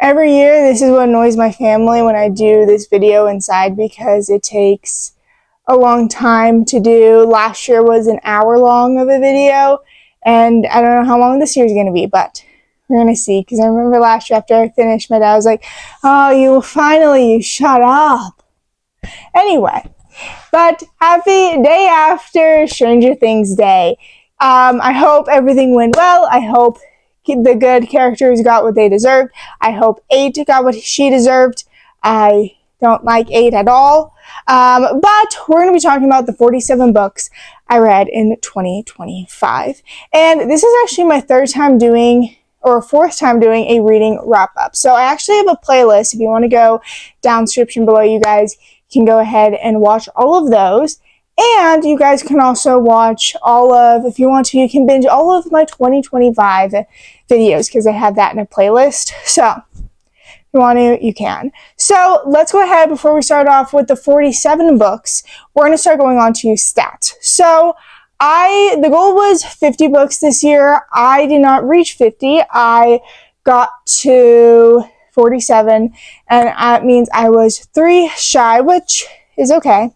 Every year, this is what annoys my family when I do this video inside because it takes a long time to do. Last year was an hour long of a video, and I don't know how long this year is going to be, but we're going to see. Because I remember last year after I finished my dad was like, oh, you shut up. Anyway, but happy day after Stranger Things Day. I hope everything went well. I hope the good characters got what they deserved. I hope 8 got what she deserved. I don't like 8 at all. But we're going to be talking about the 47 books I read in 2025. And this is actually my fourth time doing a reading wrap-up. So I actually have a playlist. If you want to go down description below, you guys can go ahead and watch all of those. And you guys can also watch if you want to, you can binge all of my 2025 videos because I have that in a playlist. So if you want to, you can. So let's go ahead before we start off with the 47 books. We're going to start going on to stats. So the goal was 50 books this year. I did not reach 50. I got to 47, and that means I was 3 shy, which is okay.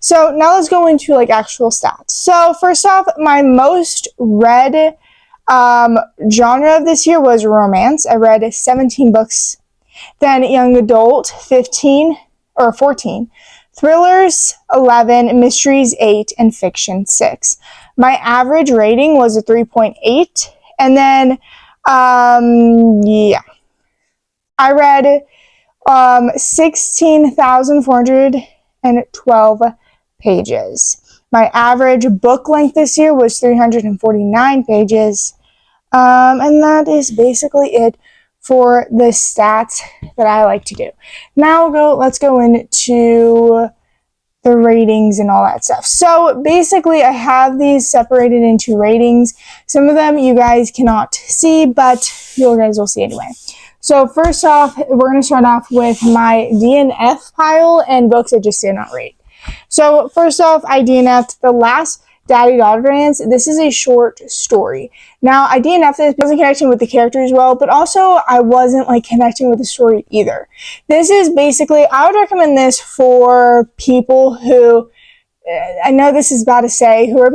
So now let's go into actual stats. So first off, my most read genre of this year was romance. I read 17 books. Then young adult, 14. Thrillers, 11. Mysteries, 8. And fiction, 6. My average rating was a 3.8. And then, I read 16,412 pages. My average book length this year was 349 pages. And that is basically it for the stats that I like to do. Now let's go into the ratings and all that stuff. So basically I have these separated into ratings. Some of them you guys cannot see, but you guys will see anyway. So first off, we're going to start off with my DNF pile and books I just did not rate. So first off, I DNF'd The Last Daddy-Daughter Dance. This is a short story. Now, I DNF'd this because I wasn't connecting with the characters well, but also I wasn't connecting with the story either. This is basically, I would recommend this for people who, I know this is bad to say, who are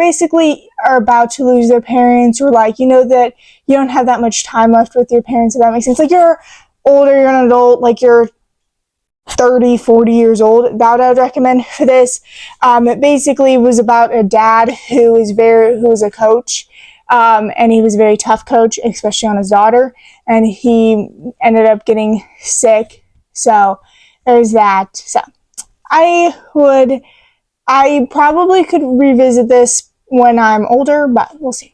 about to lose their parents, or that you don't have that much time left with your parents, if that makes sense. You're older, you're an adult, you're 30, 40 years old. That I would recommend for this. It basically was about a dad who was a coach, and he was a very tough coach, especially on his daughter, and he ended up getting sick. So there's that. So I probably could revisit this when I'm older, but we'll see.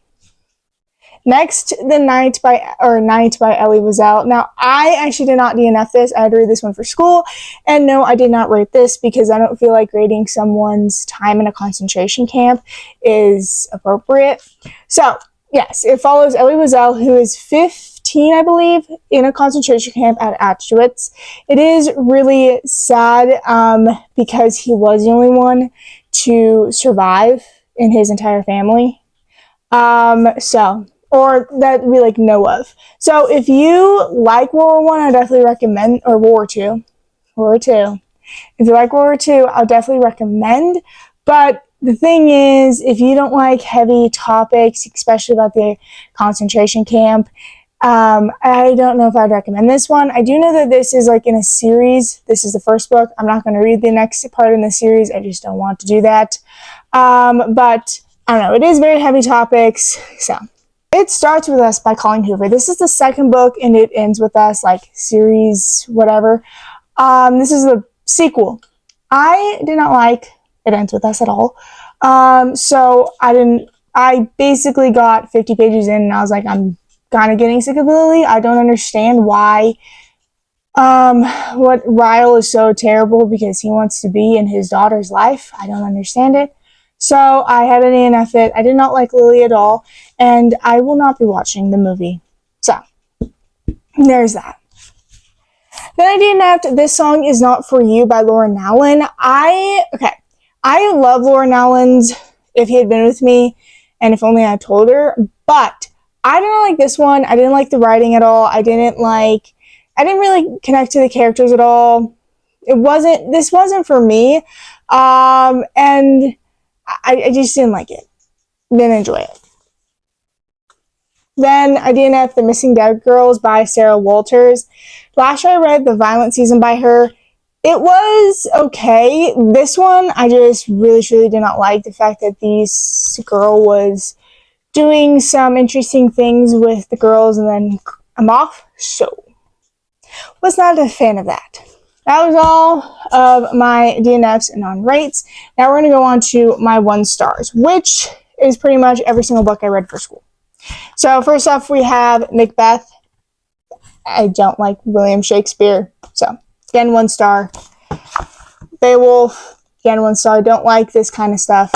Next, The Night by Ellie Wiesel. Now, I actually did not DNF this. I had to read this one for school. And no, I did not rate this because I don't feel like rating someone's time in a concentration camp is appropriate. So, yes, it follows Ellie Wiesel, who is 15, I believe, in a concentration camp at Auschwitz. It is really sad because he was the only one to survive in his entire family. Or that we know of. So if you like World War I, I definitely recommend, or World War II. If you like World War II, I'll definitely recommend. But the thing is, if you don't like heavy topics, especially about the concentration camp, I don't know if I'd recommend this one. I do know that this is in a series. This is the first book. I'm not going to read the next part in the series. I just don't want to do that. But I don't know. It is very heavy topics. So It Starts With Us by Colleen Hoover. This is the second book, and it ends with us, series, whatever. This is the sequel. I did not like It Ends With Us at all. So I basically got 50 pages in, and I was like, I'm kind of getting sick of Lily. I don't understand why, what Ryle is so terrible because he wants to be in his daughter's life. I don't understand it. So I had an DNF it. I did not like Lily at all, and I will not be watching the movie. So there's that. Then I DNF'd This Song Is Not For You by Laura Nowlin. I love Laura Nowlin's If He Had Been With Me, and If Only I Told Her, but I didn't like this one. I didn't like the writing at all. I didn't like I didn't really connect to the characters at all. This wasn't for me. And I just didn't like it. Didn't enjoy it. Then I DNF The Missing Dead Girls by Sarah Walters. Last year I read The Violent Season by her. It was okay. This one, I just really, truly did not like the fact that this girl was doing some interesting things with the girls and then I'm off. So, was not a fan of that. That was all of my DNFs and non-rates. Now we're going to go on to my 1 stars, which is pretty much every single book I read for school. So first off, we have Macbeth. I don't like William Shakespeare. So, again, 1 star. Beowulf, again, 1 star. Don't like this kind of stuff.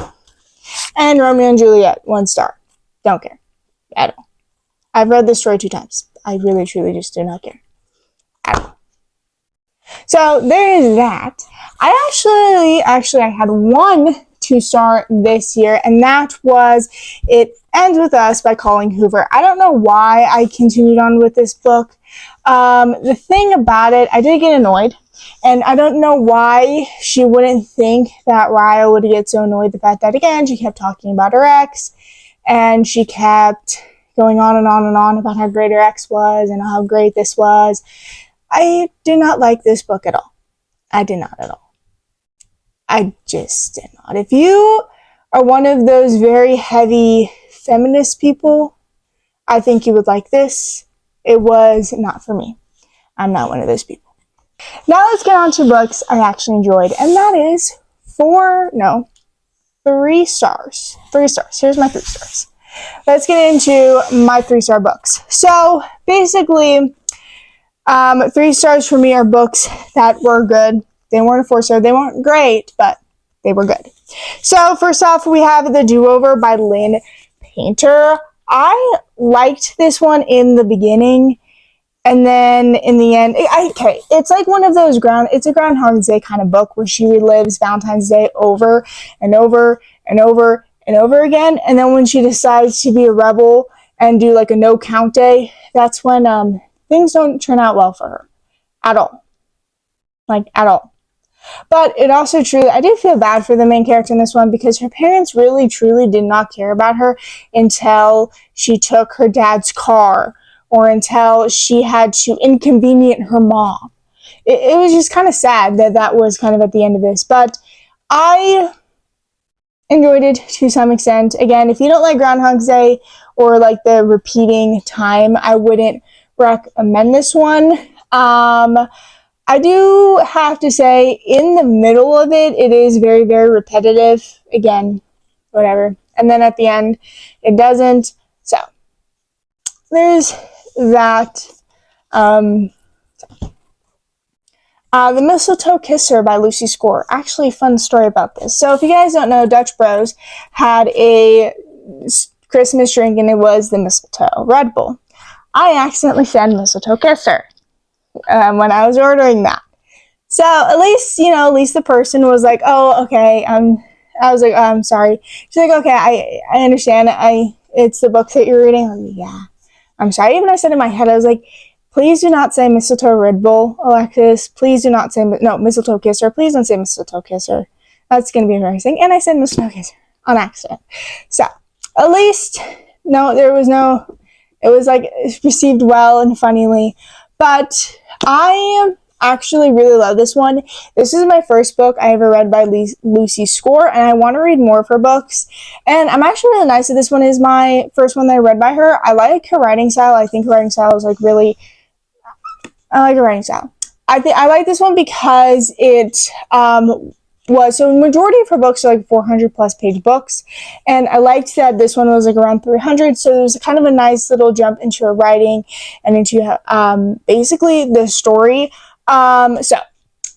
And Romeo and Juliet, 1 star. Don't care at all. I've read this story 2 times. I really, truly just do not care at all. So there is that. I had 1 2-star this year, and that was It Ends With Us by Colleen Hoover. I don't know why I continued on with this book. The thing about it, I did get annoyed, and I don't know why she wouldn't think that Raya would get so annoyed. The fact that, again, she kept talking about her ex, and she kept going on and on and on about how great her ex was and how great this was. I did not like this book at all. I did not at all. I just did not. If you are one of those very heavy feminist people, I think you would like this. It was not for me. I'm not one of those people. Now let's get on to books I actually enjoyed, and that is 3 stars. 3 stars. Here's my 3 stars. Let's get into my 3-star books. So basically, 3 stars for me are books that were good. They weren't a 4-star. They weren't great, but they were good. So first off, we have The Do-Over by Lynn Painter. I liked this one in the beginning, and then in the end, it's like one of those it's a Groundhog's Day kind of book where she relives Valentine's Day over and over and over and over again, and then when she decides to be a rebel and do like a no-count day, that's when things don't turn out well for her. At all. Like, at all. But it also truly, I do feel bad for the main character in this one because her parents really, truly did not care about her until she took her dad's car or until she had to inconvenient her mom. It was just kind of sad that was kind of at the end of this. But I enjoyed it to some extent. Again, if you don't like Groundhog's Day or like the repeating time, I wouldn't recommend this one. I do have to say, in the middle of it, it is very, very repetitive. Again, whatever. And then at the end, it doesn't. So, there's that. The Mistletoe Kisser by Lucy Score. Actually, fun story about this. So, if you guys don't know, Dutch Bros had a Christmas drink, and it was the Mistletoe Red Bull. I accidentally said Mistletoe Kisser when I was ordering that. So at least the person was like, oh, okay. I was like, oh, I'm sorry. She's like, okay, I understand. It's the book that you're reading. I'm like, yeah. I'm sorry. Even I said in my head, I was like, please do not say Mistletoe Red Bull, Alexis. Please do not say, Mistletoe Kisser. Please don't say Mistletoe Kisser. That's going to be embarrassing. And I said Mistletoe Kisser on accident. So at least, it was like received well and funnily. But I actually really love this one. This is my first book I ever read by Lucy Score, and I want to read more of her books. And I'm actually really nice that this one is my first one that I read by her. I like her writing style. I think her writing style is I like her writing style. I like this one because it so the majority of her books are like 400 plus page books, and I liked that this one was like around 300, so it was kind of a nice little jump into her writing and into basically the story. So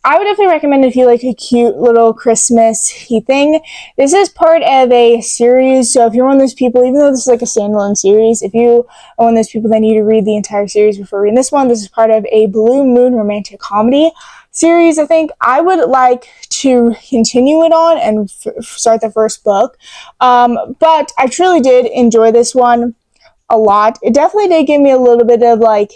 I would definitely recommend if you like a cute little Christmas-y thing. This is part of a series, so if you're one of those people, even though this is like a standalone series, if you are one of those people that need to read the entire series before reading this one, this is part of a Blue Moon romantic comedy series. I think I would like to continue it on and start the first book. But I truly did enjoy this one a lot. It definitely did give me a little bit of like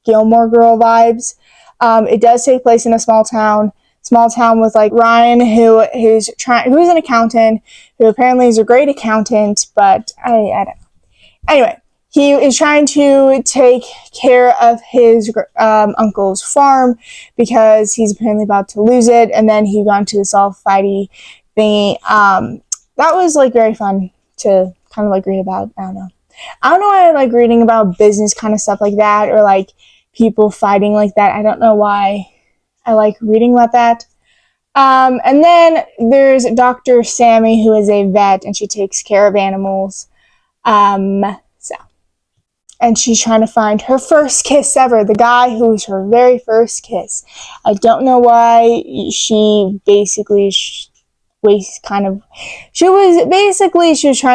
Gilmore Girl vibes. It does take place in a small town with like Ryan, who's an accountant, who apparently is a great accountant, but I don't know. Anyway, he is trying to take care of his uncle's farm because he's apparently about to lose it, and then he got into this all fighty thingy. That was like very fun to kind of like read about. I don't know why I like reading about business kind of stuff like that, or like people fighting like that. I don't know why I like reading about that. And then there's Dr. Sammy, who is a vet, and she takes care of animals. And she's trying to find her first kiss ever, the guy who was her very first kiss. I don't know why she was trying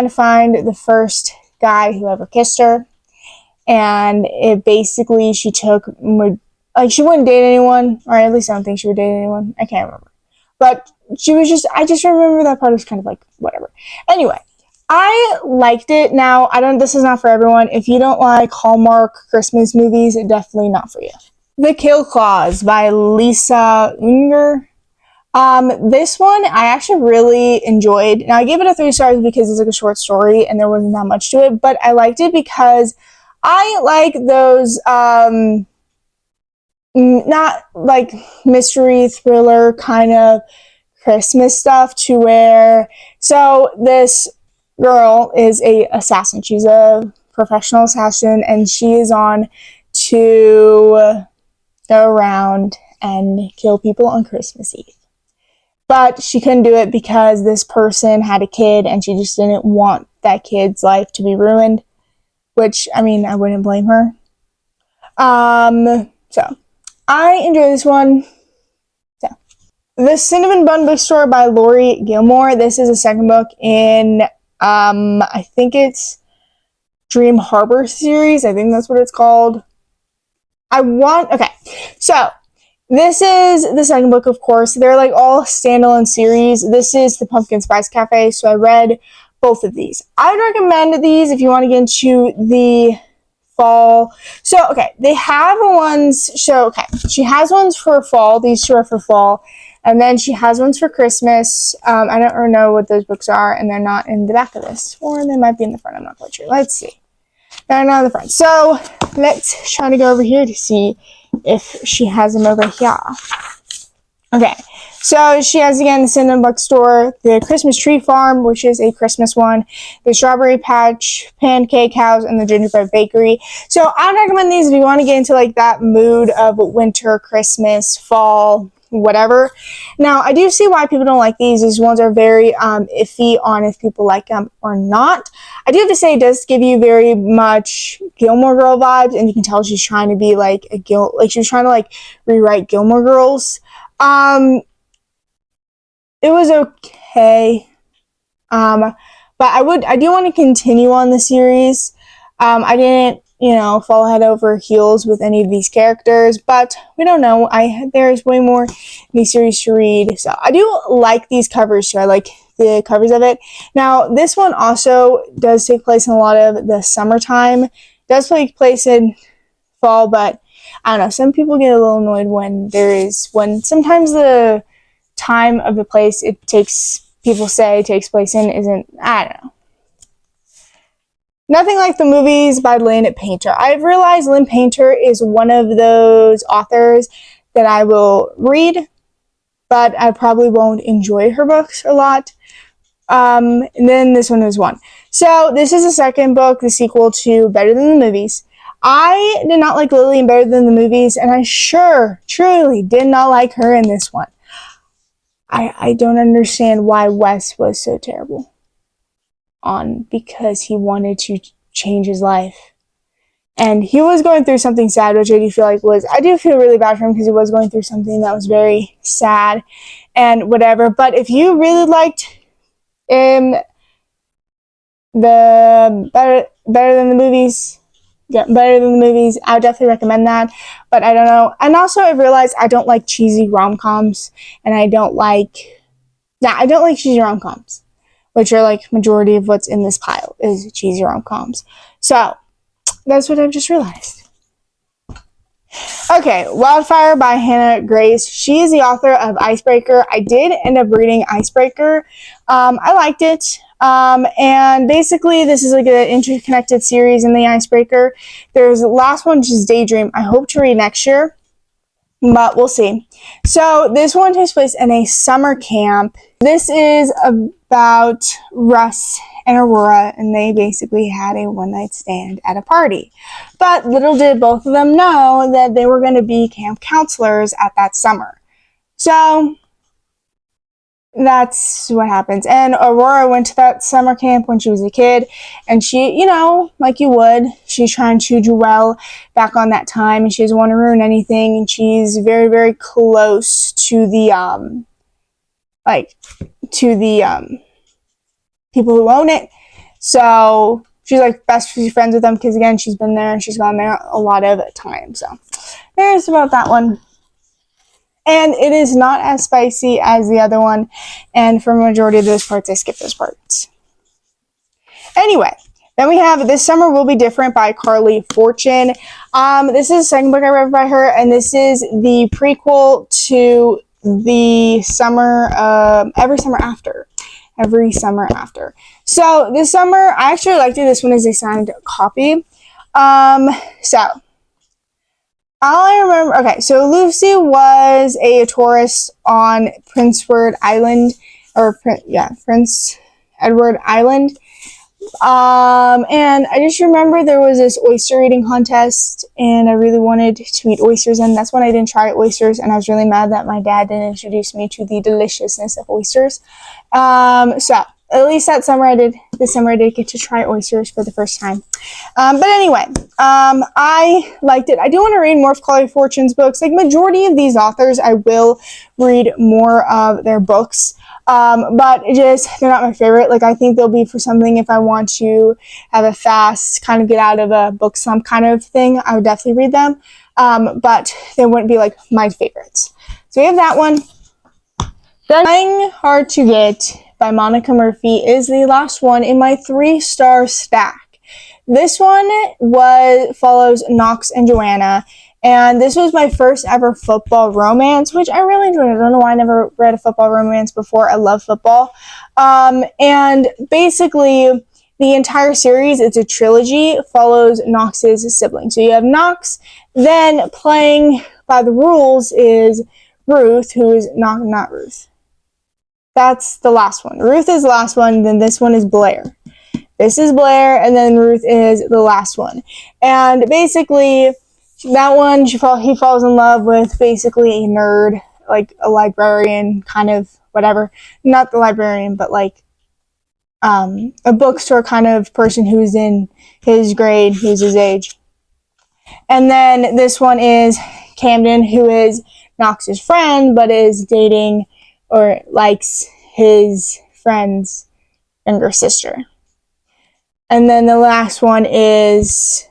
to find the first guy who ever kissed her. And she took, like, she wouldn't date anyone, or at least I don't think she would date anyone. I can't remember. But I just remember that part was kind of like, whatever. Anyway, I liked it. Now, this is not for everyone. If you don't like Hallmark Christmas movies, it's definitely not for you. The Kill Clause by Lisa Jewell. This one I actually really enjoyed. Now, I gave it a 3 stars because it's like a short story and there wasn't that much to it, but I liked it because I like those, not like mystery thriller kind of Christmas stuff to where, so this girl is a assassin. She's a professional assassin, and she is on to go around and kill people on Christmas Eve. But she couldn't do it because this person had a kid, and she just didn't want that kid's life to be ruined, which, I mean, I wouldn't blame her. So I enjoy this one. The Cinnamon Bun Bookstore by Lori Gilmore. This is a second book in, I think it's Dream Harbor series. I think that's what it's called. Okay, so this is the second book, of course. They're like all standalone series. This is the Pumpkin Spice Cafe, so I read both of these. I'd recommend these if you want to get into the fall. So, okay, they have ones, she has ones for fall. These 2 are for fall. And then she has ones for Christmas. I don't know what those books are, and they're not in the back of this. Or they might be in the front, I'm not quite sure. Let's see. They're not in the front. So, let's try to go over here to see if she has them over here. Okay, so she has, again, the Cinnamon Bookstore, the Christmas Tree Farm, which is a Christmas one, the Strawberry Patch, Pancake House, and the Gingerbread Bakery. So, I'd recommend these if you want to get into, like, that mood of winter, Christmas, fall, whatever. Now, I do see why people don't like these. These ones are very iffy on if people like them or not. I do have to say it does give you very much Gilmore Girl vibes, and you can tell she's trying to be like she was trying to like rewrite Gilmore Girls. It was okay. But I do want to continue on the series. I didn't fall head over heels with any of these characters, but we don't know. There's way more in these series to read. So I do like these covers too. I like the covers of it. Now, this one also does take place in a lot of the summertime. It does take place in fall, but I don't know. Some people get a little annoyed when sometimes the time of the place people say it takes place in isn't, I don't know. Nothing Like the Movies by Lynn Painter. I've realized Lynn Painter is one of those authors that I will read, but I probably won't enjoy her books a lot. And then this one is one. So this is the second book, the sequel to Better Than the Movies. I did not like Lily in Better Than the Movies, and I truly did not like her in this one. I don't understand why Wes was so terrible. Because he wanted to change his life. And he was going through something sad, which I do feel really bad for him because he was going through something that was very sad and whatever. But if you really liked the Better Than the Movies, I would definitely recommend that. But I don't know. And also I realized I don't like cheesy rom-coms, and I don't like cheesy rom-coms, which are like majority of what's in this pile is cheesy rom-coms. So that's what I've just realized. Okay, Wildfire by Hannah Grace. She is the author of Icebreaker. I did end up reading Icebreaker. I liked it. And basically, this is like an interconnected series in the Icebreaker. There's the last one, which is Daydream. I hope to read next year, but we'll see. So this one takes place in a summer camp. This is about Russ and Aurora, and they basically had a one-night stand at a party. But little did both of them know that they were going to be camp counselors at that summer. So that's what happens. And Aurora went to that summer camp when she was a kid, and she, you know, like you would, she's trying to dwell back on that time, and she doesn't want to ruin anything, and she's very, very close to the, people who own it. So she's like best friends with them because, again, she's been there and she's gone there a lot of time. So there's about that one. And it is not as spicy as the other one. And for a majority of those parts, I skipped those parts. Anyway, then we have This Summer Will Be Different by Carley Fortune. This is the second book I read by her, and this is the prequel to the summer, Every Summer After. Every Summer After. So this summer, I actually liked it. This one is a signed copy. So all I remember, okay, so Lucy was a tourist on Prince Edward Island, Prince Edward Island. And I just remember there was this oyster eating contest, and I really wanted to eat oysters, and that's when I didn't try oysters, and I was really mad that my dad didn't introduce me to the deliciousness of oysters. So at least this summer I did get to try oysters for the first time. But anyway, I liked it. I do want to read more of Carley Fortune's books. Like, majority of these authors, I will read more of their books. But they're not my favorite. Like, I think they'll be for something if I want to have a fast, kind of get out of a book slump kind of thing. I would definitely read them. But they wouldn't be like my favorites. So we have that one. Trying Hard to Get by Monica Murphy is the last one in my 3-star stack. This one follows Knox and Joanna, and this was my first ever football romance, which I really enjoyed. I don't know why I never read a football romance before. I love football. And basically, the entire series, it's a trilogy, follows Knox's siblings. So you have Knox, then playing by the rules is Ruth, who is not Ruth. That's the last one. Ruth is the last one, then this one is Blair. This is Blair, and then Ruth is the last one. And basically, that one, he falls in love with basically a nerd, like a librarian, kind of whatever. Not the librarian, but like a bookstore kind of person who's in his grade, who's his age. And then this one is Camden, who is Knox's friend, but is dating or likes his friend's younger sister. And then the last one is,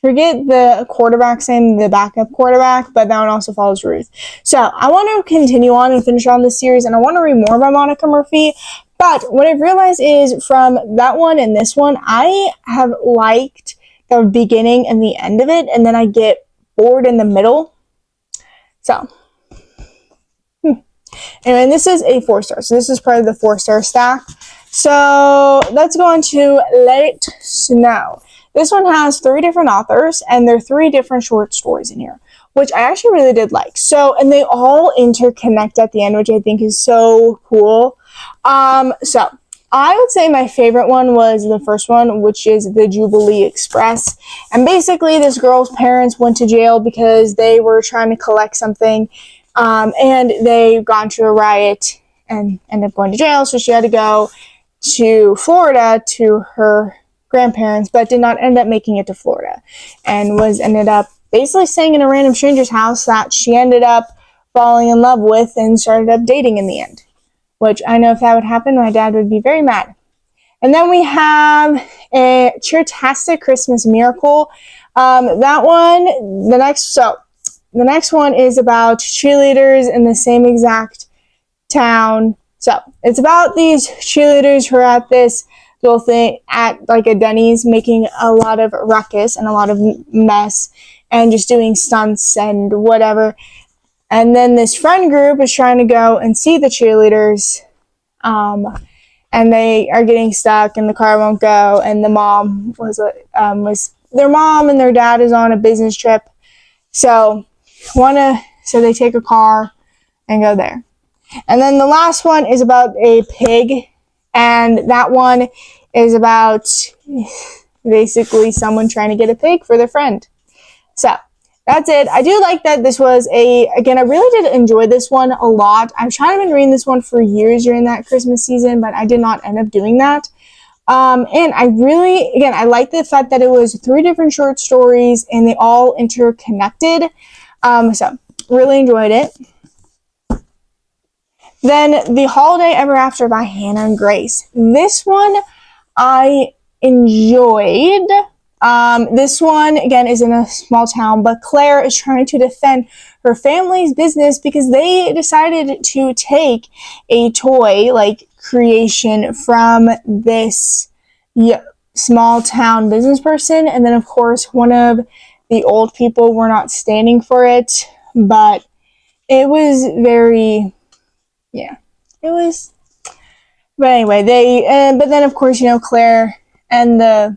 forget the quarterback's name, the backup quarterback, but that one also follows Ruth. So I want to continue on and finish on this series, and I want to read more by Monica Murphy. But what I've realized is from that one and this one, I have liked the beginning and the end of it, and then I get bored in the middle. So anyway, this is a 4-star. So this is part of the 4-star stack. So let's go on to Let It Snow. This one has 3 different authors, and there are 3 different short stories in here, which I actually really did like. So, and they all interconnect at the end, which I think is so cool. So I would say my favorite one was the first one, which is The Jubilee Express. And basically, this girl's parents went to jail because they were trying to collect something, and they got into a riot and ended up going to jail. So she had to go to Florida to her grandparents, but did not end up making it to Florida, and ended up basically staying in a random stranger's house that she ended up falling in love with and started up dating in the end, which I know if that would happen, my dad would be very mad. And then we have a Cheertastic Christmas Miracle. That one, the next one is about cheerleaders in the same exact town. So it's about these cheerleaders who are at this little thing at like a Denny's, making a lot of ruckus and a lot of mess, and just doing stunts and whatever. And then this friend group is trying to go and see the cheerleaders, and they are getting stuck, and the car won't go. And the mom was their mom and their dad is on a business trip, so they take a car and go there. And then the last one is about a pig, and that one is about basically someone trying to get a pig for their friend. So that's it. I do like that this was again, I really did enjoy this one a lot. I've tried to read this one for years during that Christmas season, but I did not end up doing that. And I really, again, I like the fact that it was 3 different short stories and they all interconnected. So really enjoyed it. Then The Holiday Ever After by Hannah and Grace. This one I enjoyed. This one, again, is in a small town, but Claire is trying to defend her family's business because they decided to take a toy, like, creation from this small town business person, and then, of course, one of the old people were not standing for it, but it was very, but anyway, but then, of course, Claire and the,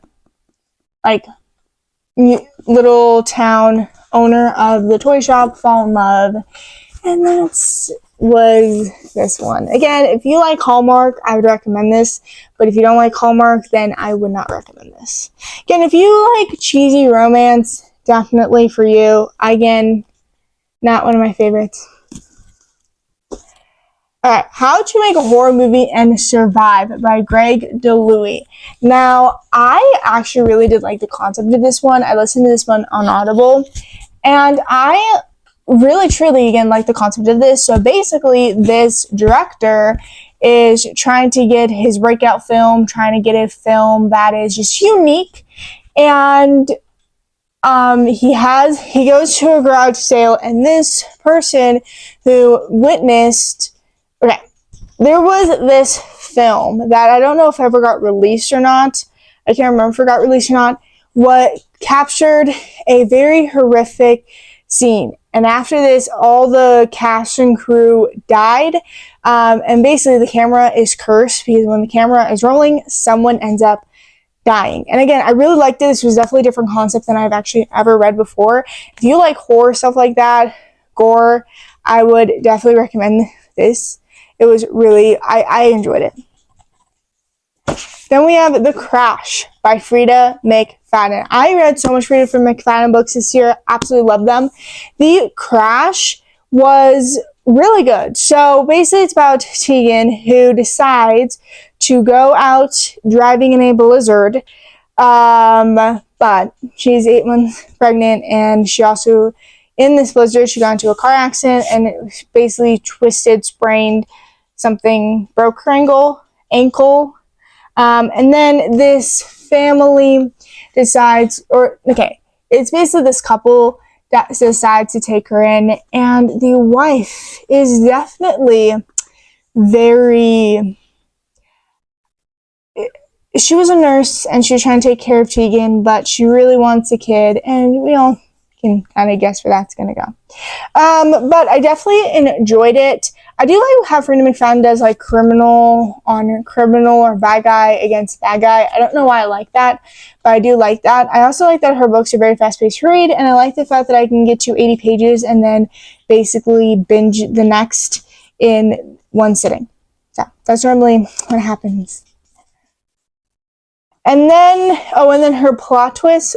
like, little town owner of the toy shop fall in love, and was this one. Again, if you like Hallmark, I would recommend this, but if you don't like Hallmark, then I would not recommend this. Again, if you like cheesy romance, definitely for you. Again, not one of my favorites. Alright, How to Make a Horror Movie and Survive by Greg DeLuey. Now, I actually really did like the concept of this one. I listened to this one on Audible, and I really, truly, again, like the concept of this. So basically, this director is trying to get his breakout film, trying to get a film that is just unique, and he goes to a garage sale, and this person who witnessed, okay, there was this film that I don't know if ever got released or not. I can't remember if it got released or not. What captured a very horrific scene. And after this, all the cast and crew died. And basically the camera is cursed because when the camera is rolling, someone ends up dying. And again, I really liked it. This was definitely a different concept than I've actually ever read before. If you like horror, stuff like that, gore, I would definitely recommend this. It was really, I enjoyed it. Then we have The Crash by Freida McFadden. I read so much Freida from McFadden books this year. Absolutely love them. The Crash was really good. So basically it's about Tegan who decides to go out driving in a blizzard. But she's 8 months pregnant, and she also, in this blizzard, she got into a car accident and it basically sprained something, broke her ankle. And then this family decides, it's basically this couple that decides to take her in, and the wife is definitely she was a nurse and she was trying to take care of Tegan, but she really wants a kid, and we all can kind of guess where that's going to go. But I definitely enjoyed it. I do like how Freida McFadden does like criminal on criminal or bad guy against bad guy. I don't know why I like that, but I do like that. I also like that her books are very fast-paced to read, and I like the fact that I can get to 80 pages and then basically binge the next in one sitting. So that's normally what happens. And then her plot twist.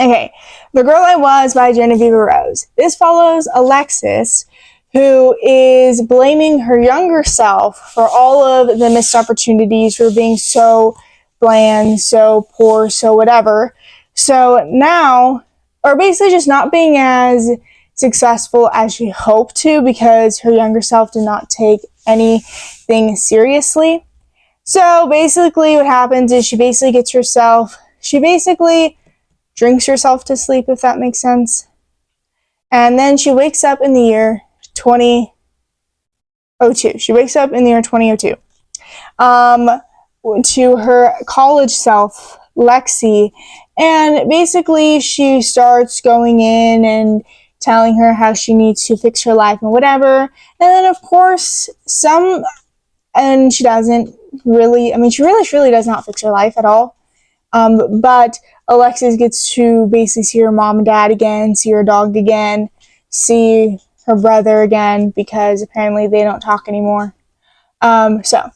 Okay, The Girl I Was by Jeneva Rose. This follows Alexis, who is blaming her younger self for all of the missed opportunities, for being so bland, so poor, so whatever. So now, or basically just not being as successful as she hoped to because her younger self did not take anything seriously. So basically what happens is she basically drinks herself to sleep, if that makes sense. And then she wakes up in the year 2002. She wakes up in the year 2002. To her college self Lexi. And basically she starts going in and telling her how she needs to fix her life and whatever. And then of course and she doesn't really, I mean, she really does not fix her life at all. But Alexis gets to basically see her mom and dad again, see her dog again, see her brother again, because apparently they don't talk anymore. So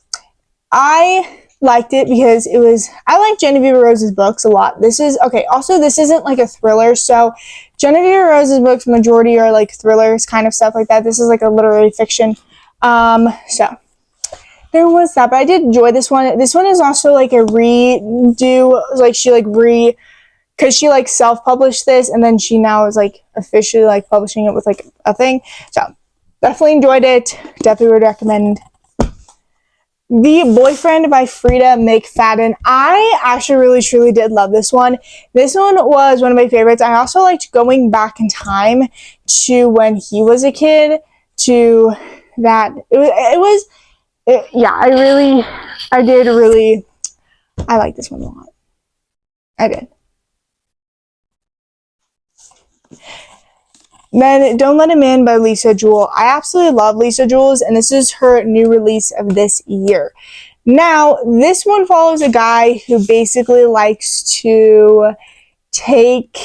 I liked it because I like Genevieve Rose's books a lot. This isn't like a thriller, so Genevieve Rose's books, majority are like thrillers, kind of stuff like that. This is like a literary fiction. So there was that, but I did enjoy this one. This one is also like a redo, like because she like self-published this, and then she now is like officially like publishing it with like a thing. So definitely enjoyed it. Definitely would recommend. The Boyfriend by Freida McFadden. I actually really truly did love this one. This one was one of my favorites. I also liked going back in time to when he was a kid, to that. I like this one a lot. I did. Then Don't Let Him In by Lisa Jewell. I absolutely love Lisa Jewell's, and this is her new release of this year. Now, this one follows a guy who basically likes to takes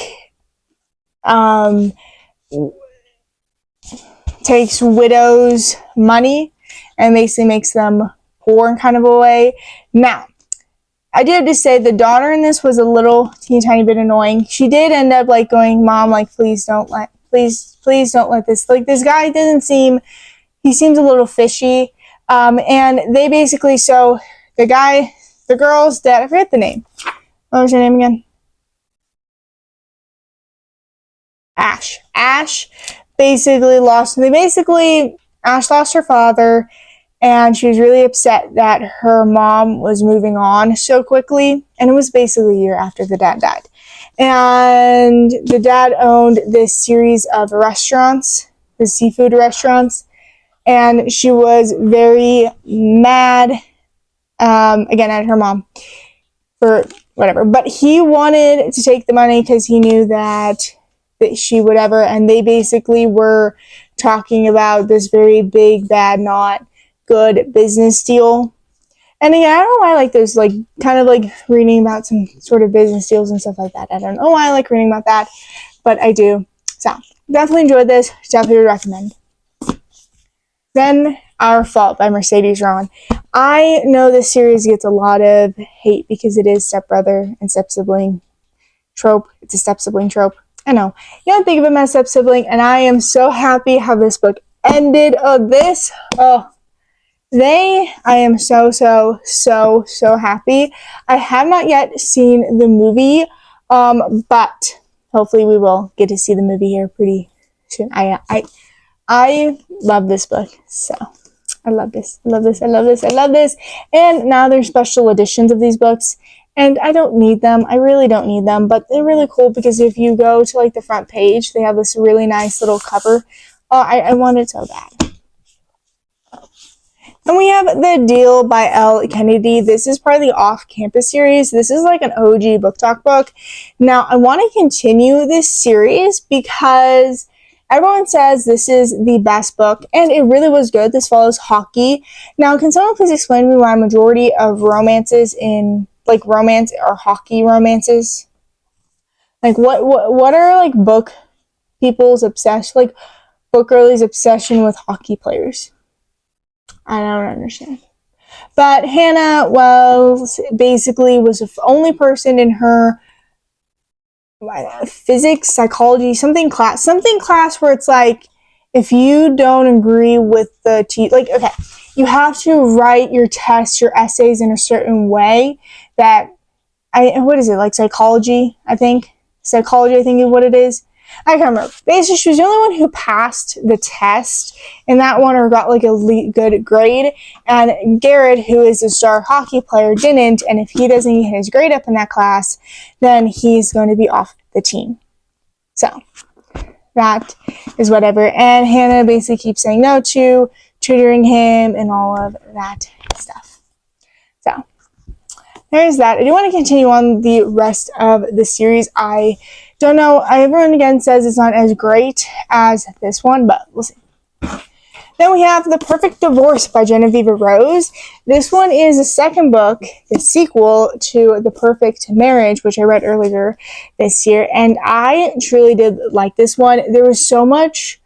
widows' money and basically makes them poor in kind of a way. Now, I do have to say the daughter in this was a little teeny tiny bit annoying. She did end up like going, "Mom, like please don't let this, like this guy he seems a little fishy." And they basically, so the girl's dad, I forget the name. What was her name again? Ash lost her father, and she was really upset that her mom was moving on so quickly, and it was basically a year after the dad died. And the dad owned this series of restaurants, the seafood restaurants, and she was very mad, again, at her mom for whatever. But he wanted to take the money because he knew that she would ever, and they basically were talking about this very big, bad, not good business deal. And again, I don't know why I like those, like, kind of like reading about some sort of business deals and stuff like that. I don't know why I like reading about that, but I do. So, definitely enjoyed this. Definitely would recommend. Then, Our Fault by Mercedes Ron. I know this series gets a lot of hate because it is stepbrother and step-sibling trope. It's a step-sibling trope. I know. You don't think of him as step-sibling, and I am so happy how this book ended. I am so happy. I have not yet seen the movie, but hopefully we will get to see the movie here pretty soon. I love this book, so I love this. And now there's special editions of these books, and I don't need them. I really don't need them, but they're really cool because if you go to like the front page, they have this really nice little cover. I want it so bad. And we have The Deal by Elle Kennedy. This is part of the Off-Campus series. This is like an OG book talk book. Now, I want to continue this series because everyone says this is the best book, and it really was good. This follows hockey. Now, can someone please explain to me why a majority of romances in, like, romance are hockey romances? Like, what are, like, book people's obsession, like, book girlies' obsession with hockey players? I don't understand. But Hannah Wells basically was the only person in her physics, psychology, something class where it's like, if you don't agree with the you have to write your tests, your essays in a certain way that, what is it, like psychology, I think is what it is. I can't remember. Basically, she was the only one who passed the test in that one or got like a good grade. And Garrett, who is a star hockey player, didn't. And if he doesn't get his grade up in that class, then he's going to be off the team. So that is whatever. And Hannah basically keeps saying no to tutoring him and all of that stuff. So there's that. I do want to continue on the rest of the series. I don't know. Everyone again says it's not as great as this one, but we'll see. Then we have The Perfect Divorce by Jeneva Rose. This one is the second book, the sequel to The Perfect Marriage, which I read earlier this year. And I truly did like this one. There was so much.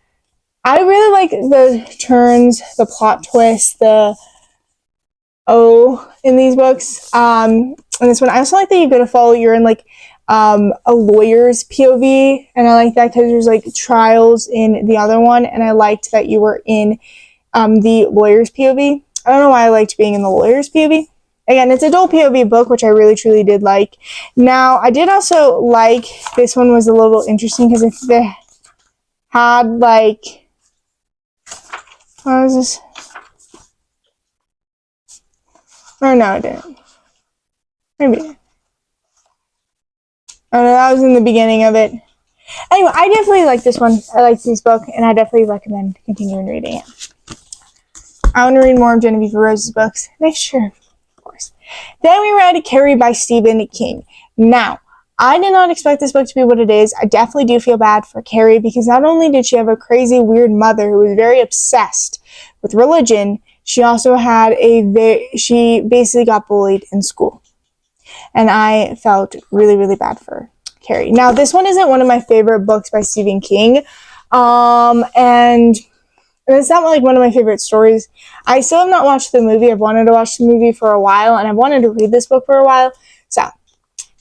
I really like the turns, the plot twists, the in these books. And this one, I also like that you go to follow, you're in like a lawyer's POV, and I like that because there's like trials in the other one, and I liked that you were in the lawyer's POV. I don't know why I liked being in the lawyer's POV. Again, it's a dual POV book, which I really truly did like. Now, I did also like, this one was a little interesting because if they had like, what was this? Or no, it didn't. Maybe. Oh no, that was in the beginning of it. Anyway, I definitely like this one. I like this book, and I definitely recommend continuing reading it. I want to read more of Jeneva Rose's books next year, of course. Then we read Carrie by Stephen King. Now, I did not expect this book to be what it is. I definitely do feel bad for Carrie because not only did she have a crazy, weird mother who was very obsessed with religion, she also had she basically got bullied in school. And I felt really, really bad for Carrie. Now, this one isn't one of my favorite books by Stephen King. And it's not like one of my favorite stories. I still have not watched the movie. I've wanted to watch the movie for a while, and I've wanted to read this book for a while. So,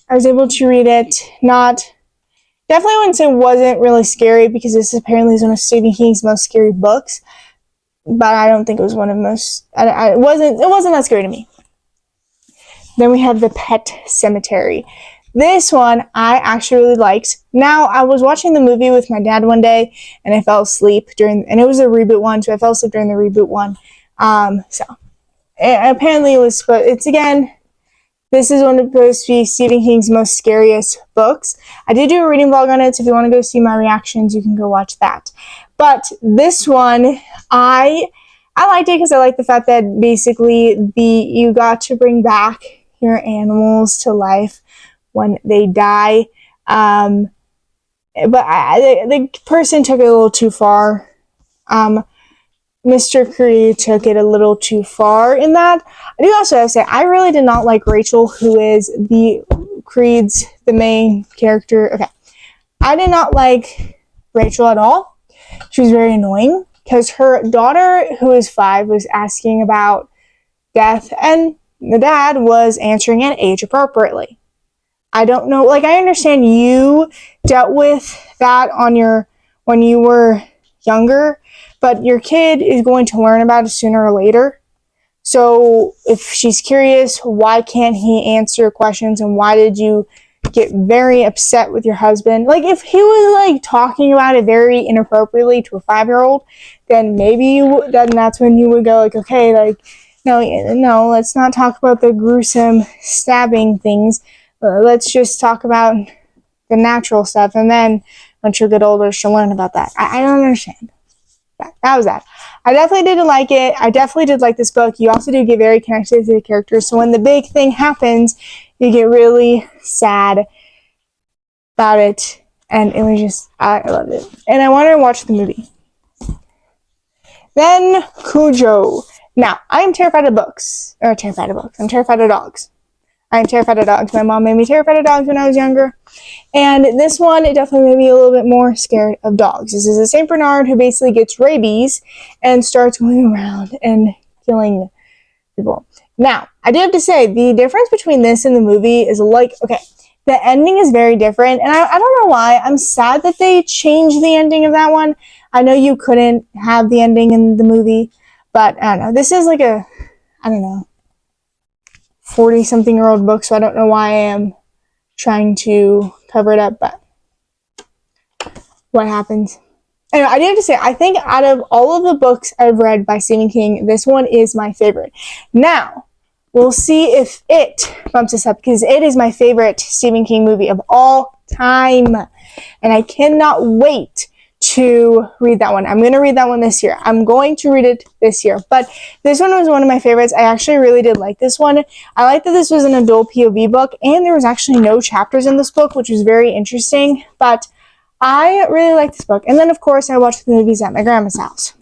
I was able to read it. Definitely wouldn't say it wasn't really scary because this apparently is one of Stephen King's most scary books. But I don't think it was one of the most, it wasn't that scary to me. Then we have The Pet Cemetery. This one I actually really liked. Now, I was watching the movie with my dad one day, and I fell asleep and it was a reboot one, so I fell asleep during the reboot one. Apparently it's again, this is one of supposed to be Stephen King's most scariest books. I did do a reading vlog on it, so if you want to go see my reactions, you can go watch that. But this one, I liked it because I like the fact that basically you got to bring back your animals to life when they die. But the person took it a little too far. Mr. Creed took it a little too far in that. I do also have to say, I really did not like Rachel, who is the main character. Okay. I did not like Rachel at all. She was very annoying because her daughter, who is 5, was asking about death, and the dad was answering it age appropriately. I don't know, like, I understand you dealt with that when you were younger, but your kid is going to learn about it sooner or later. So if she's curious, why can't he answer questions, and why did you get very upset with your husband? Like, if he was like talking about it very inappropriately to a 5-year-old, then maybe then that's when you would go like, okay, like, no, let's not talk about the gruesome stabbing things. Let's just talk about the natural stuff, and then when she'll get older, she'll learn about that. I don't understand. That was that. I definitely did like it. I definitely did like this book. You also do get very connected to the characters, so when the big thing happens, you get really sad about it, and it was just, I loved it. And I wanted to watch the movie. Then, Cujo. Now, I am terrified of books. I'm terrified of dogs. I am terrified of dogs. My mom made me terrified of dogs when I was younger. And this one, it definitely made me a little bit more scared of dogs. This is a St. Bernard who basically gets rabies and starts going around and killing people. Now, I do have to say, the difference between this and the movie is like, okay, the ending is very different. And I don't know why. I'm sad that they changed the ending of that one. I know you couldn't have the ending in the movie, but I don't know. This is like a, 40-something-year-old book, so I don't know why I am trying to cover it up, but what happens? Anyway, I do have to say, I think out of all of the books I've read by Stephen King, this one is my favorite. Now, we'll see if it bumps us up, because it is my favorite Stephen King movie of all time, and I cannot wait to read that one. I'm going to read that one this year. I'm going to read it this year. But this one was one of my favorites. I actually really did like this one. I like that this was an adult POV book, and there was actually no chapters in this book, which was very interesting. But I really like this book. And then, of course, I watched the movies at my grandma's house.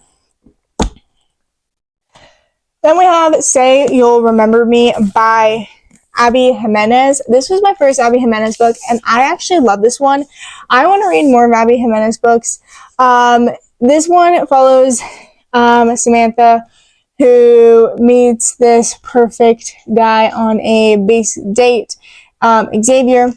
Then we have Say You'll Remember Me by Abby Jimenez. This was my first Abby Jimenez book, and I actually love this one. I want to read more of Abby Jimenez books. This one follows Samantha, who meets this perfect guy on a base date, Xavier.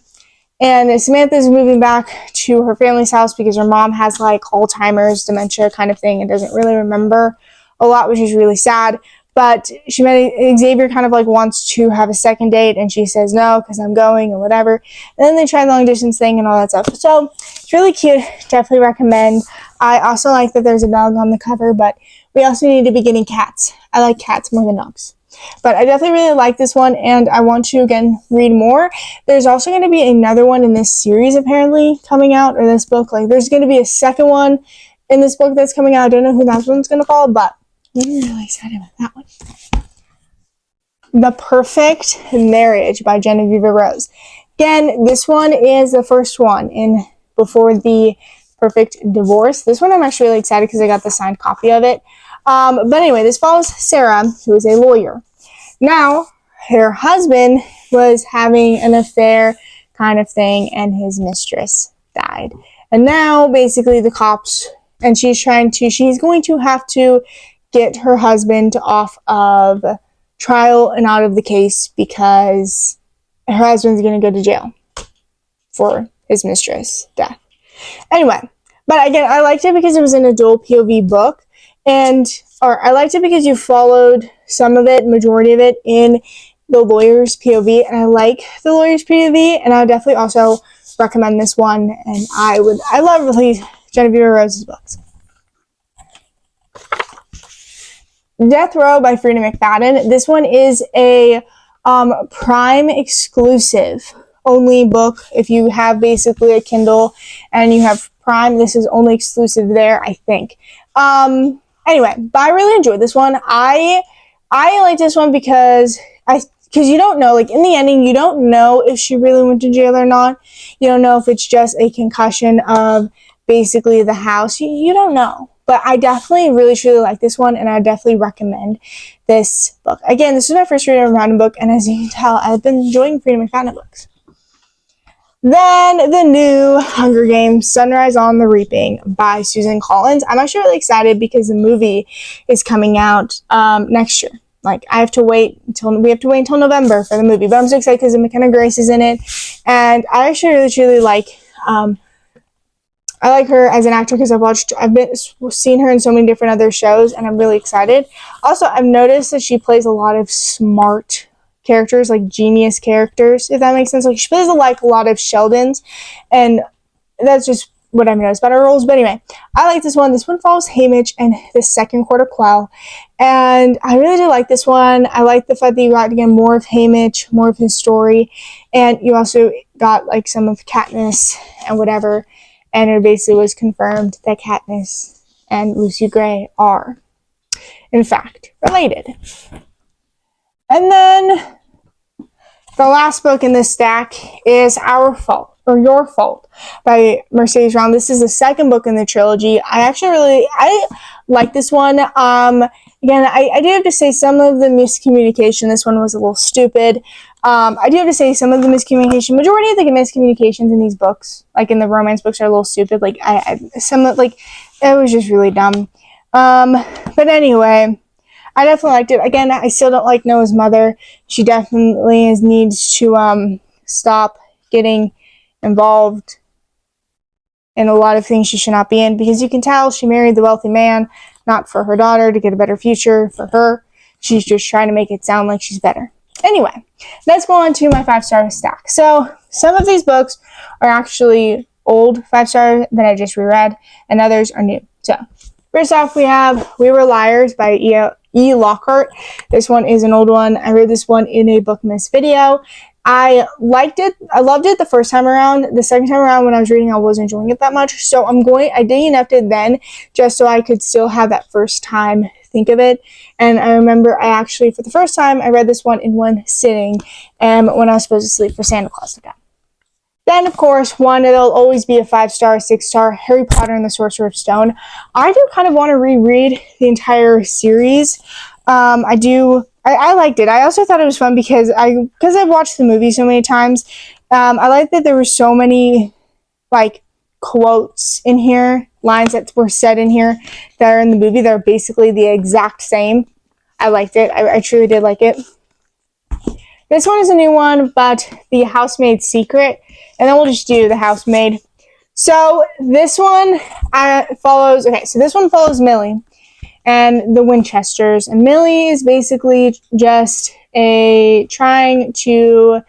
And Samantha's moving back to her family's house because her mom has like Alzheimer's, dementia kind of thing, and doesn't really remember a lot, which is really sad. But Xavier kind of like wants to have a second date, and she says no because I'm going or whatever. And then they try the long distance thing and all that stuff. So it's really cute. Definitely recommend. I also like that there's a dog on the cover, but we also need to be getting cats. I like cats more than dogs. But I definitely really like this one, and I want to, again, read more. There's also going to be another one in this series, apparently, coming out, or this book. Like, there's going to be a second one in this book that's coming out. I don't know who that one's going to follow, but I'm really excited about that one. The Perfect Marriage by Jeneva Rose. Again, this one is the first one in before the Perfect Divorce. This one I'm actually really excited because I got the signed copy of it. But anyway, this follows Sarah, who is a lawyer. Now, her husband was having an affair kind of thing, and his mistress died. And now, basically, the cops, and she's going to have to get her husband off of trial and out of the case because her husband's going to go to jail for his mistress' death. Anyway, but again, I liked it because it was an adult POV book. Or I liked it because you followed some of it, majority of it, in the lawyer's POV, and I like the lawyer's POV, and I would definitely also recommend this one, and I love really Jeneva Rose's books. Death Row by Freida McFadden. This one is a Prime exclusive only book. If you have basically a Kindle and you have Prime, this is only exclusive there, I think. Anyway, but I really enjoyed this one. I like this one because you don't know, like in the ending, you don't know if she really went to jail or not. You don't know if it's just a concussion of basically the house. You don't know. But I definitely really, truly like this one, and I definitely recommend this book. Again, this is my first Freida McFadden book, and as you can tell, I've been enjoying Freida McFadden books. Then the new Hunger Games, Sunrise on the Reaping by Suzanne Collins. I'm actually really excited because the movie is coming out next year. Like, we have to wait until November for the movie. But I'm so excited because McKenna Grace is in it. And I actually really, truly like, I like her as an actor because I've seen her in so many different other shows, and I'm really excited. Also, I've noticed that she plays a lot of smart characters, like genius characters, if that makes sense. Like, she plays like a lot of Sheldons, and that's just what I've noticed about her roles. But anyway, I like this one. This one follows Haymitch and the second quarter Quell, and I really do like this one. I like the fact that you got, again, more of Haymitch, more of his story, and you also got like some of Katniss and whatever, and it basically was confirmed that Katniss and Lucy Gray are, in fact, related. And then the last book in this stack is Our Fault, or Your Fault by Mercedes Round. This is the second book in the trilogy. I like this one. Again, I do have to say some of the miscommunication, this one was a little stupid. I do have to say some of the miscommunication, majority of the miscommunications in these books, like in the romance books, are a little stupid. Like, it was just really dumb. But anyway, I definitely liked it. Again, I still don't like Noah's mother. She definitely needs to stop getting involved in a lot of things she should not be in, because you can tell she married the wealthy man, not for her daughter to get a better future for her. She's just trying to make it sound like she's better. Anyway, let's go on to my 5-star stack. So some of these books are actually old 5-star that I just reread, and others are new. So first off, we have We Were Liars by E. Lockhart. This one is an old one. I read this one in a Bookmas video, I liked it. I loved it the first time around. The second time around when I was reading, I wasn't enjoying it that much. So I DNF'd it then just so I could still have that first time think of it. And I remember I actually, for the first time, I read this one in one sitting when I was supposed to sleep for Santa Claus again. Then, of course, one that'll always be a 5-star, 6-star, Harry Potter and the Sorcerer's Stone. I do kind of want to reread the entire series. I liked it. I also thought it was fun because I've watched the movie so many times. I liked that there were so many, like, quotes in here, lines that were said in here that are in the movie that are basically the exact same. I liked it. I truly did like it. This one is a new one, but The Housemaid's Secret. And then we'll just do The Housemaid. So this one follows Millie and the Winchesters. And Millie is basically just trying to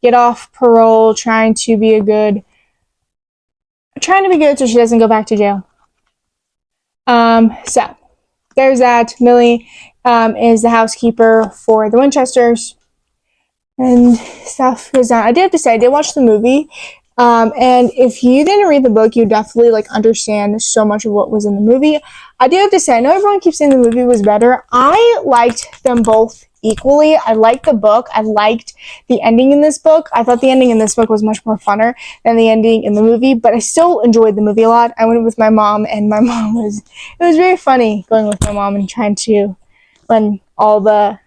get off parole, trying to be good so she doesn't go back to jail. So there's that. Millie is the housekeeper for the Winchesters. And stuff goes on. I did have to say, I did watch the movie. And if you didn't read the book, you definitely understand so much of what was in the movie. I do have to say, I know everyone keeps saying the movie was better. I liked them both equally. I liked the book. I liked the ending in this book. I thought the ending in this book was much more funner than the ending in the movie, but I still enjoyed the movie a lot. I went with my mom, and my mom it was very funny going with my mom and trying to, when all the,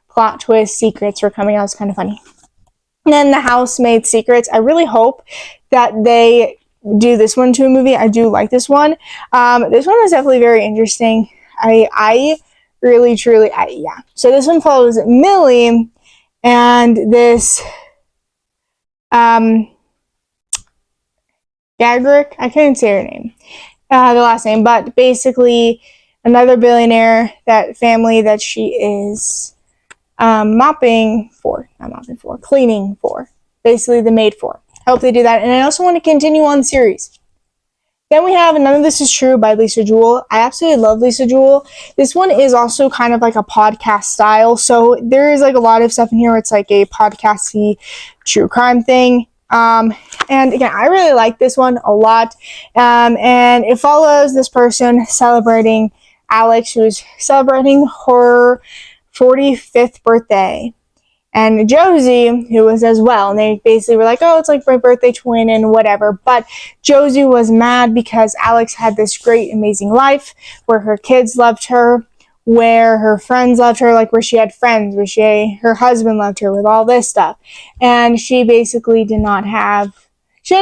plot twist secrets were coming out. It was kind of funny. And then The Housemaid's Secrets. I really hope that they do this one to a movie. I do like this one. This one is definitely very interesting. I really, truly, yeah. So this one follows Millie and this Gagrick. I couldn't say her name, the last name, but basically another billionaire, that family that she is cleaning for, basically the maid for. I hope they do that. And I also want to continue on the series. Then we have None of This Is True by Lisa Jewell. I absolutely love Lisa Jewell. This one is also kind of like a podcast style. So there is a lot of stuff in here where it's like a podcasty true crime thing. And again, I really like this one a lot. And it follows this person celebrating Alex, who's celebrating her 45th birthday, and Josie, who was as well, and they basically were like, oh, it's like my birthday twin and whatever. But Josie was mad because Alex had this great, amazing life where her kids loved her, where her friends loved her, where she had friends, where her husband loved her, with all this stuff. And she basically she had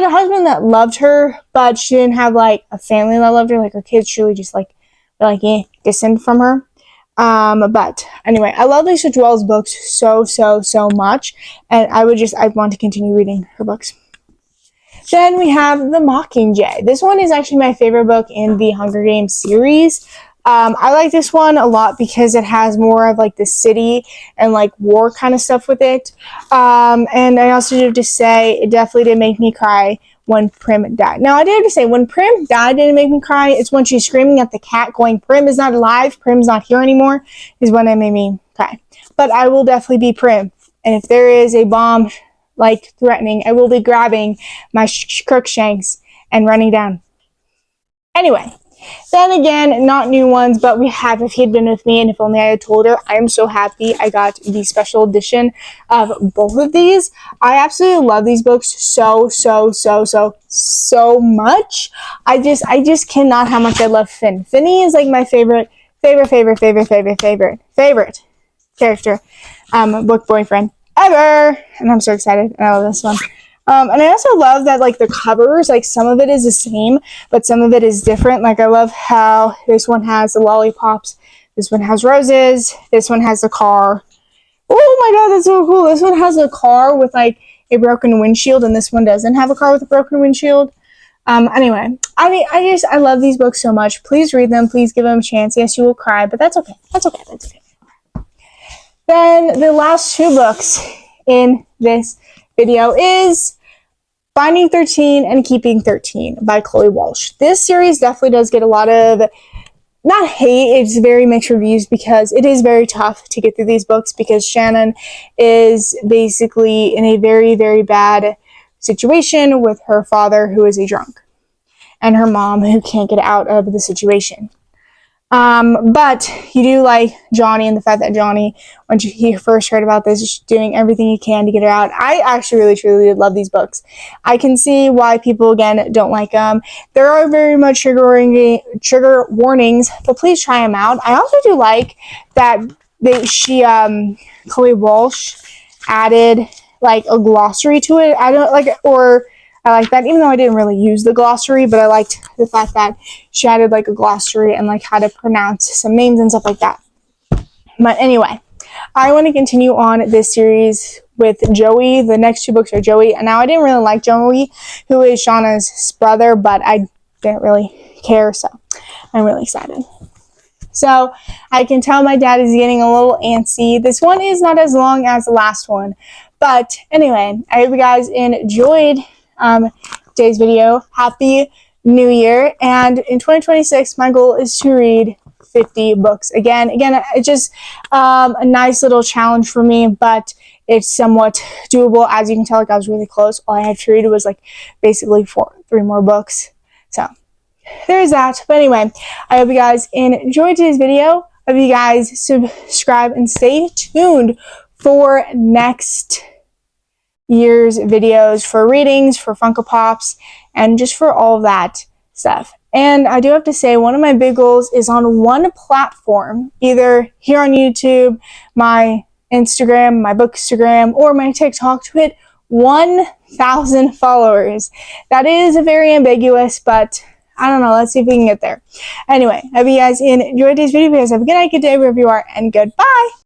a husband that loved her, but she didn't have a family that loved her. Her kids truly just distant from her. But anyway, I love Lisa Jewell's books so much, and I want to continue reading her books. Then we have The Mockingjay. This one is actually my favorite book in the Hunger Games series. I like this one a lot because it has more of the city and war kind of stuff with it. And I also have to say, it definitely did make me cry when Prim died. Now, I did have to say, when Prim died, didn't make me cry. It's when she's screaming at the cat going, Prim is not alive, Prim's not here anymore, is when it made me cry. But I will definitely be Prim. And if there is a bomb, threatening, I will be grabbing my Crookshanks and running down. Anyway, then again, not new ones, but we have If He'd Been With Me and If Only I Had Told Her. I am so happy I got the special edition of both of these. I absolutely love these books so much. I just cannot how much I love Finn. Finny is my favorite character, book boyfriend ever. And I'm so excited. I love this one. And I also love that, the covers, some of it is the same, but some of it is different. I love how this one has the lollipops, this one has roses, this one has a car. Oh my god, that's so cool. This one has a car with, a broken windshield, and this one doesn't have a car with a broken windshield. Anyway, I love these books so much. Please read them. Please give them a chance. Yes, you will cry, but that's okay. That's okay. Then the last two books in this video is Finding 13 and Keeping 13 by Chloe Walsh. This series definitely does get a lot of not hate, it's very mixed reviews because it is very tough to get through these books because Shannon is basically in a very, very bad situation with her father, who is a drunk, and her mom, who can't get out of the situation. But you do like Johnny, and the fact that Johnny, when he first heard about this, is doing everything he can to get her out. I actually really, truly love these books. I can see why people, again, don't like them. There are very much trigger warnings, but please try them out. I also do like that Chloe Walsh added like a glossary to it. I like that, even though I didn't really use the glossary, but I liked the fact that she added like a glossary and like how to pronounce some names and stuff like that. But anyway, I want to continue on this series with Joey. The next two books are Joey, and now I didn't really like Joey, who is Shauna's brother, but I didn't really care, so I'm really excited. So I can tell my dad is getting a little antsy. This one is not as long as the last one, but anyway, I hope you guys enjoyed today's video. Happy New Year, and in 2026 my goal is to read 50 books again. It's just a nice little challenge for me, but it's somewhat doable. As you can tell, like, I was really close. All I had to read was like basically 3 more books, so there's that. But anyway, I hope you guys enjoyed today's video. I hope you guys subscribe and stay tuned for next year's videos, for readings, for Funko Pops, and just for all of that stuff. And I do have to say, one of my big goals is on one platform, either here on YouTube, my Instagram, my Bookstagram, or my TikTok, to hit 1,000 followers. That is very ambiguous, but I don't know. Let's see if we can get there. Anyway, I hope you guys enjoyed today's video. Have a good night, good day, wherever you are, and goodbye.